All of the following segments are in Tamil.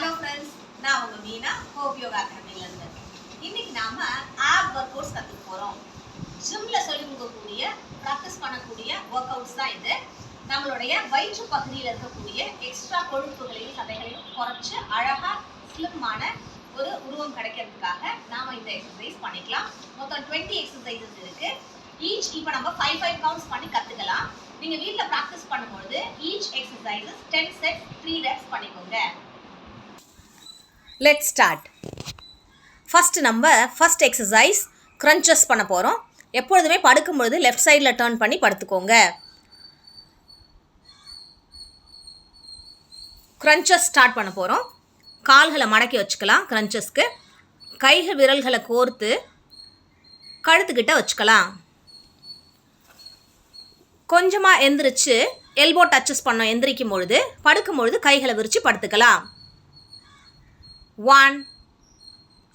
ஹலோ ஃப்ரெண்ட்ஸ், நான் உங்கள் மீனா ஹோப் யோகா அகாடமிலேருந்து. இன்னைக்கு நாம் ஆப் ஒர்க் அவுட்ஸ் கற்றுக்க போகிறோம். ஜிம்மில் சொல்லிக் கொடுக்கக்கூடிய ப்ராக்டிஸ் பண்ணக்கூடிய ஒர்க் அவுட்ஸ் தான் இது. நம்மளுடைய வயிற்று பகுதியில் இருக்கக்கூடிய எக்ஸ்ட்ரா கொழுப்புகளையும் சதைகளையும் குறைச்சி அழகாக ஸ்லிம்மான ஒரு உருவம் கிடைக்கிறதுக்காக நாம் இந்த எக்ஸசைஸ் பண்ணிக்கலாம். மொத்தம் 20 எக்ஸசைசஸ் இருக்குது. ஈச் இப்போ நம்ம 5 கவுண்ட்ஸ் பண்ணி கற்றுக்கலாம். நீங்கள் வீட்டில் ப்ராக்டிஸ் பண்ணும்பொழுது ஈச் எக்ஸசைசஸ் 10 செட்ஸ் 3 ரெப்ஸ் பண்ணிக்கோங்க. Let's start. First exercise crunches பண்ண போகிறோம். எப்பொழுதுமே படுக்கும்பொழுது லெஃப்ட் சைடில் டர்ன் பண்ணி படுத்துக்கோங்க. க்ரன்ச்சஸ் ஸ்டார்ட் பண்ண போகிறோம். கால்களை மடக்கி வச்சுக்கலாம். க்ரன்ச்சஸ்க்கு கைகள் விரல்களை கோர்த்து கழுத்துக்கிட்ட வச்சுக்கலாம். கொஞ்சமாக எந்திரிச்சு எல்போ டச்சஸ் பண்ணோம். எந்திரிக்கும் பொழுது படுக்கும் பொழுது கைகளை விரித்து படுத்துக்கலாம். 1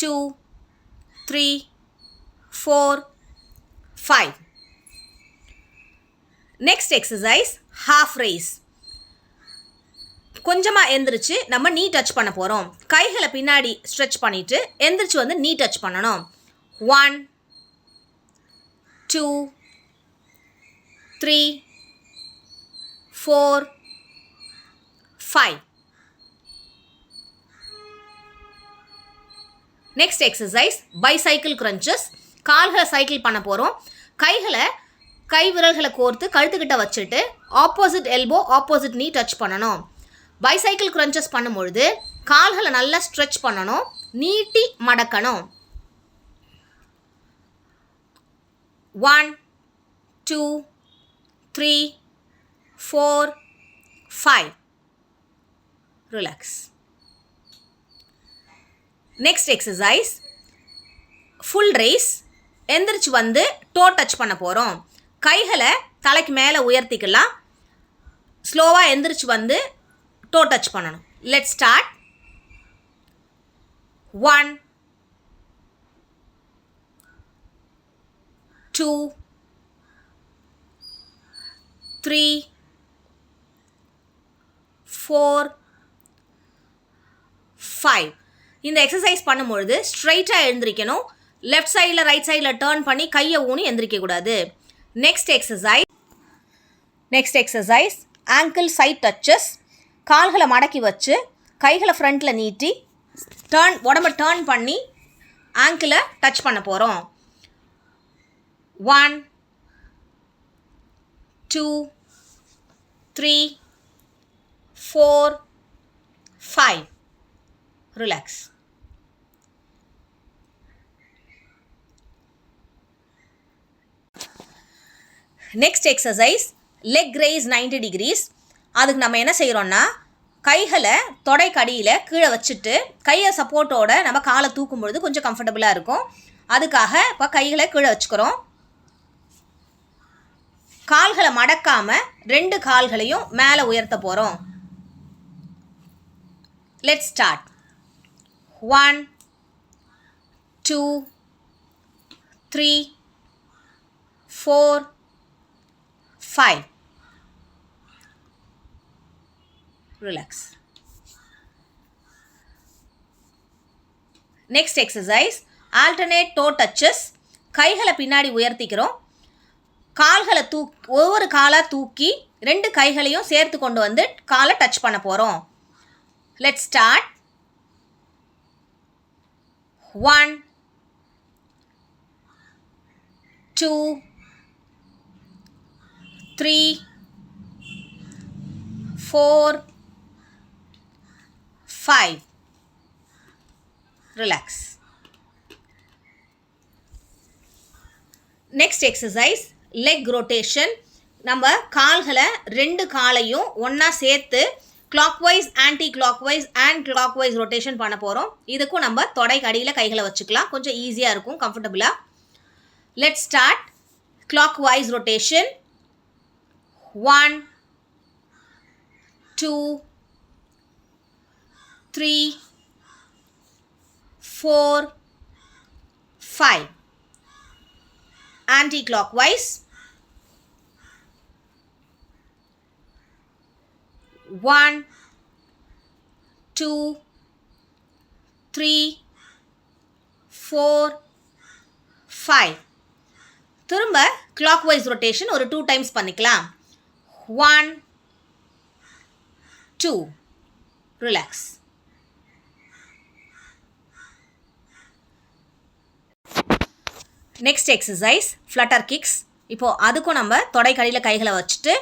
2 3 4 5. Next exercise half rice. கொஞ்சமாக எந்திரிச்சு நம்ம நீ டச் பண்ண போகிறோம். கைகளை பின்னாடி ஸ்ட்ரெச் பண்ணிவிட்டு எந்திரிச்சு வந்து நீ டச் பண்ணணும். 1 2 3 4 5. Next exercise bicycle crunches. கால்களை சைக்கிள் பண்ண போகிறோம். கை விரல்களை கோர்த்து கழுத்துக்கிட்ட வச்சுட்டு ஆப்போசிட் எல்போ ஆப்போசிட் நீ டச் பண்ணணும். பைசைக்கிள் க்ரன்ச்சஸ் பண்ணும்பொழுது கால்களை நல்லா ஸ்ட்ரெச் பண்ணணும், நீட்டி மடக்கணும். 1 2 3 4 5. Relax. Next exercise full rice. எந்திரிச்சு வந்து டோ டச் பண்ண போகிறோம். கைகளை தலைக்கு மேலே உயர்த்திக்கலாம். ஸ்லோவாக எந்திரிச்சு வந்து டோ டச் பண்ணணும். Let's start. 1 2 3 4 5. இந்த எக்ஸசைஸ் பண்ணும்பொழுது ஸ்ட்ரைட்டாக எழுந்திரிக்கணும். லெஃப்ட் சைடில் ரைட் சைடில் டேர்ன் பண்ணி கையை ஊனி எந்திரிக்கக்கூடாது. Next exercise ankle side touches. கால்களை மடக்கி வச்சு கைகளை ஃப்ரண்ட்டில் நீட்டி உடம்பை டேர்ன் பண்ணி ஆங்கிளை டச் பண்ண போகிறோம். 1 2 3 4 5. Relax. Next exercise leg raise 90 degrees. அதுக்கு நம்ம என்ன செய்கிறோன்னா கைகளை தொடைக்கடியில் கீழே வச்சுட்டு கையை சப்போர்ட்டோட நம்ம காலை தூக்கும் பொழுது கொஞ்சம் கம்ஃபர்டபுளாக இருக்கும். அதுக்காக இப்போ கைகளை கீழே வச்சுக்கிறோம். கால்களை மடக்காமல் 2 கால்களையும் மேலே உயர்த்த போகிறோம். Let's start. 1 2 3 4 5. Relax. Next exercise alternate toe touches. கைகளை பின்னாடி உயர்த்திக்கிறோம். கால்களை ஒவ்வொரு காலாக தூக்கி 2 கைகளையும் சேர்த்து கொண்டு வந்து காலை டச் பண்ண போகிறோம். Let's start. 1 2 3 4 5. Relax. Next exercise leg rotation. நம்ம கால்களை 2 காலையும் ஒன்றா சேர்த்து clockwise anti clockwise and clockwise rotation பண்ண போகிறோம். இதுக்கும் நம்ம தொடைக்கு அடியில் கைகளை வச்சுக்கலாம். கொஞ்சம் ஈஸியாக இருக்கும், கம்ஃபர்டபுளாக. Let's start. Clockwise rotation. 1 2 3 4 5. Anti-clockwise. 1 2 3 4 5. திரும்ப clockwise rotation ஒரு 2 times பண்ணிக்கலாம். 1 2. Relax. Next exercise flutter kicks. இப்போ அதுக்கும் நம்ம தொடைக்கடியில் கைகளை வச்சுட்டு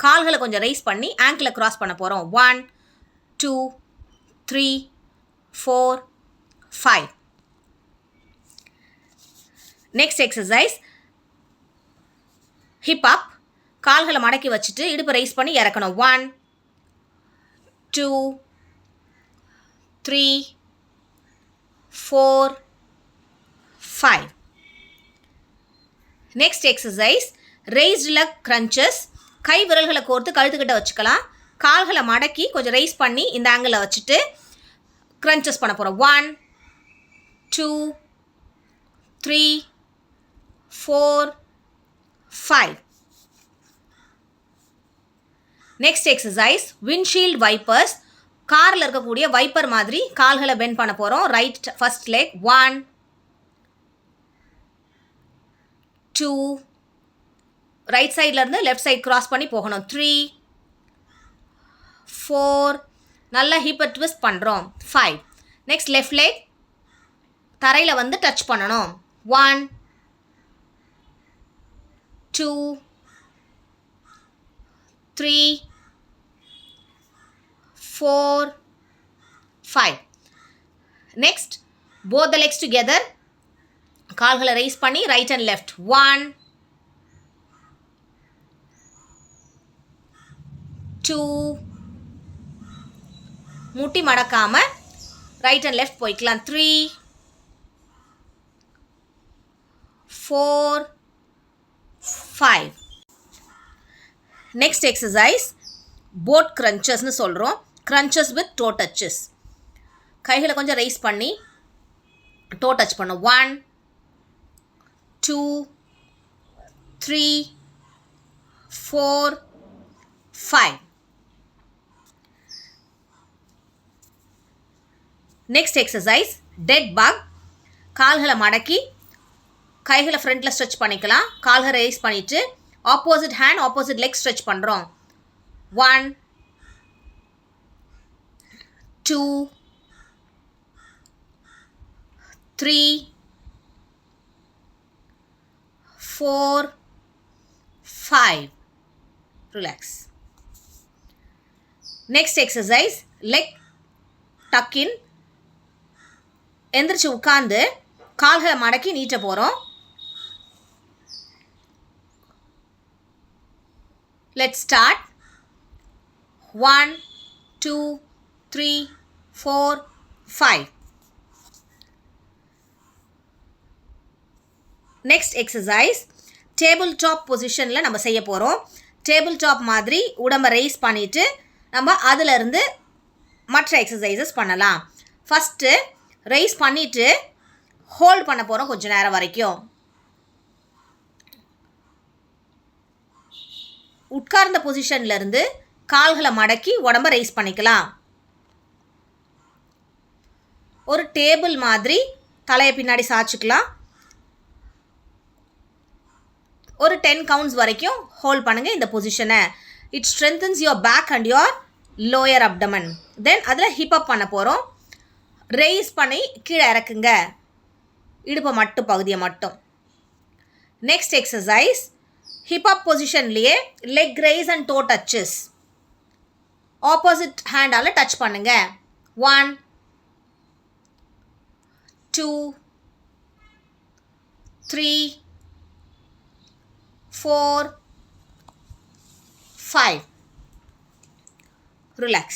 கால்களை கொஞ்சம் ரைஸ் பண்ணி ஆங்கிளை கிராஸ் பண்ண போகிறோம். 1 2 3 4 5. நெக்ஸ்ட் எக்ஸசைஸ் ஹிப் அப். கால்களை மடக்கி வச்சுட்டு இடுப்பை ரைஸ் பண்ணி இறக்கணும். 1 2 3 4 5. Next exercise raised leg crunches. கை விரல்களை கோர்த்து கழுத்துக்கிட்ட வச்சுக்கலாம். கால்களை மடக்கி கொஞ்சம் ரைஸ் பண்ணி இந்த ஆங்கிளில் வச்சுட்டு crunches பண்ண போகிறோம். 1 2 3 4 5. Next exercise windshield wipers. காரில் இருக்கக்கூடிய வைப்பர் மாதிரி கால்களை பெண்ட் பண்ண போகிறோம். Right first leg. 1 2. ரைட் சைட்லேருந்து லெஃப்ட் சைட் கிராஸ் பண்ணி போகணும். 3 4. நல்லா ஹிப்பை ட்விஸ்ட் பண்ணுறோம். 5. நெக்ஸ்ட் லெஃப்ட் லெக் தரையில் வந்து டச் பண்ணணும். 1 2 3 4 5. Next both the legs together. கால்களை ரைஸ் பண்ணி ரைட் அண்ட் லெஃப்ட். 1 2. முட்டி மடக்காம ரைட் அண்ட் லெஃப்ட் போய்க்கலாம். 3 4 5. நெக்ஸ்ட் எக்ஸசைஸ் போட் crunchesனு சொல்கிறோம். crunches with toe touches. கைகளை கொஞ்சம் ரைஸ் பண்ணி toe touch பண்ணும். 1 2 3 4 5. Next exercise dead bug. கால்களை மடக்கி கைகளை ஃப்ரண்ட்டில் ஸ்ட்ரெச் பண்ணிக்கலாம். கால்களை ரைஸ் பண்ணிவிட்டு opposite hand opposite leg stretch பண்ணுறோம். 1 2 3 4 5. Relax. Next exercise leg tuck in. எந்திரிச்சு உட்கார்ந்து கால்களை மடக்கி நீட்ட போகிறோம். Let's start. 1 2 3 4 5. Next exercise table top பொசிஷனில் நம்ம செய்ய போகிறோம். டேபிள் டாப் மாதிரி உடம்பை ரைஸ் பண்ணிவிட்டு நம்ம அதிலிருந்து மற்ற எக்ஸசைசஸ் பண்ணலாம். ஃபஸ்ட்டு ரைஸ் பண்ணிவிட்டு ஹோல்ட் பண்ண போகிறோம் கொஞ்சம் நேரம் வரைக்கும். உட்கார்ந்த பொசிஷன்லேருந்து கால்களை மடக்கி உடம்பை ரைஸ் பண்ணிக்கலாம். ஒரு டேபிள் மாதிரி தலையை பின்னாடி சாய்ச்சிக்கலாம். ஒரு 10 கவுண்ட்ஸ் வரைக்கும் ஹோல்ட் பண்ணுங்கள் இந்த பொசிஷனை. It strengthens your back and your lower abdomen. Then அதில் ஹிப் அப் பண்ண போகிறோம். ரைஸ் பண்ணி கீழே இறக்குங்க இடுப்பு மட்டும் பகுதியை மட்டும். நெக்ஸ்ட் எக்ஸசைஸ் ஹிப் அப் பொசிஷன்லேயே leg raise and toe touches. Opposite ஹேண்டால் டச் பண்ணுங்க. 1 2 3 4 5. Relax.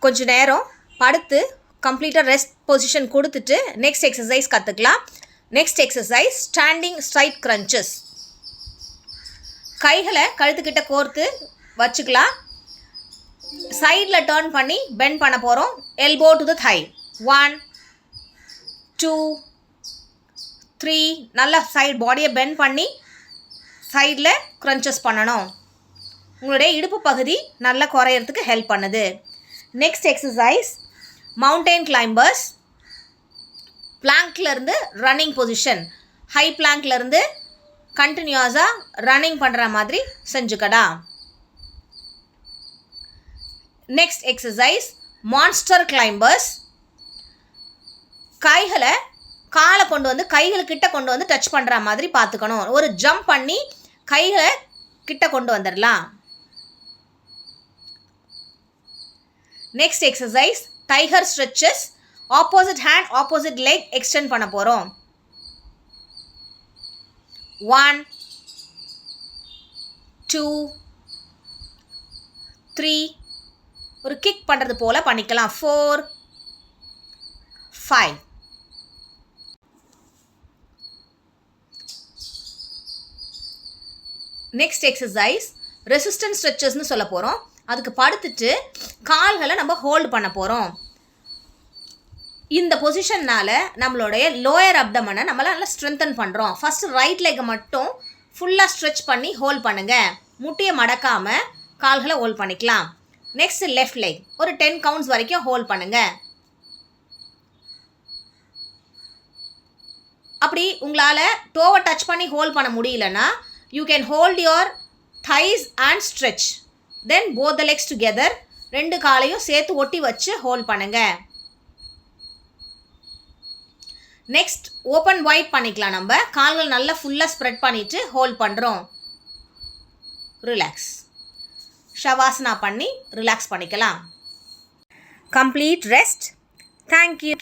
கொஞ்ச நேரம் படுத்து கம்ப்ளீட்டாக ரெஸ்ட் பொசிஷன் கொடுத்துட்டு நெக்ஸ்ட் எக்ஸசைஸ் கற்றுக்கலாம். Next exercise standing straight crunches. கைகளை கழுத்துக்கிட்ட கோர்த்து வச்சுக்கலாம். சைடில் டர்ன் பண்ணி பெண்ட் பண்ண போகிறோம். Elbow to the thigh. 1 2 3 நல்லா சைடு பாடியை பெண்ட் பண்ணி சைடில் க்ரன்ச்சஸ் பண்ணணும். உங்களுடைய இடுப்பு பகுதி நல்லா குறையிறதுக்கு ஹெல்ப் பண்ணுது. Next exercise mountain climbers. பிளாங்க்லேருந்து ரன்னிங் பொசிஷன், ஹை பிளாங்க்லேருந்து கண்டினியூஸாக ரன்னிங் பண்ணுற மாதிரி செஞ்சுக்கடா. Next exercise monster climbers. காலை கொண்டு வந்து கைகளுக்கிட்ட கொண்டு வந்து டச் பண்ணுற மாதிரி பார்த்துக்கணும். ஒரு ஜம்ப் பண்ணி கைகளை கிட்ட கொண்டு வந்துடலாம். Next exercise tiger stretches. Opposite hand opposite leg extend பண்ண போகிறோம். 1 2 3 ஒரு கிக் பண்ணுறது போல் பண்ணிக்கலாம். 4 5. நெக்ஸ்ட் எக்ஸசைஸ் ரெசிஸ்டன்ஸ் ஸ்ட்ரெச்சஸ்னு சொல்ல போகிறோம். அதுக்கு படுத்துட்டு கால்களை நம்ம ஹோல்டு பண்ண போகிறோம். இந்த பொசிஷன்னால் நம்மளுடைய லோயர் அப்டமனை நம்மளால் நல்லா ஸ்ட்ரென்தன் பண்ணுறோம். ஃபஸ்ட்டு ரைட் லெக்கை மட்டும் ஃபுல்லாக ஸ்ட்ரெச் பண்ணி ஹோல்ட் பண்ணுங்கள். முட்டியை மடக்காமல் கால்களை ஹோல்ட் பண்ணிக்கலாம். நெக்ஸ்ட் லெஃப்ட் லெக் ஒரு 10 கவுண்ட்ஸ் வரைக்கும் ஹோல்ட் பண்ணுங்கள். அப்படி உங்களால் டோவை டச் பண்ணி ஹோல்ட் பண்ண முடியலன்னா you can hold your thighs and stretch. Then both the legs together. 2 காலையும் சேர்த்து ஒட்டி வச்சு ஹோல்ட் பண்ணுங்க. நெக்ஸ்ட் ஓப்பன் வைட் பண்ணிக்கலாம். நம்ம கால்கள் நல்லா ஃபுல்லாக ஸ்ப்ரெட் பண்ணிட்டு ஹோல்ட் பண்ணுறோம். ரிலாக்ஸ். ஷவாசனா பண்ணி ரிலாக்ஸ் பண்ணிக்கலாம். Complete rest. தேங்க்யூ.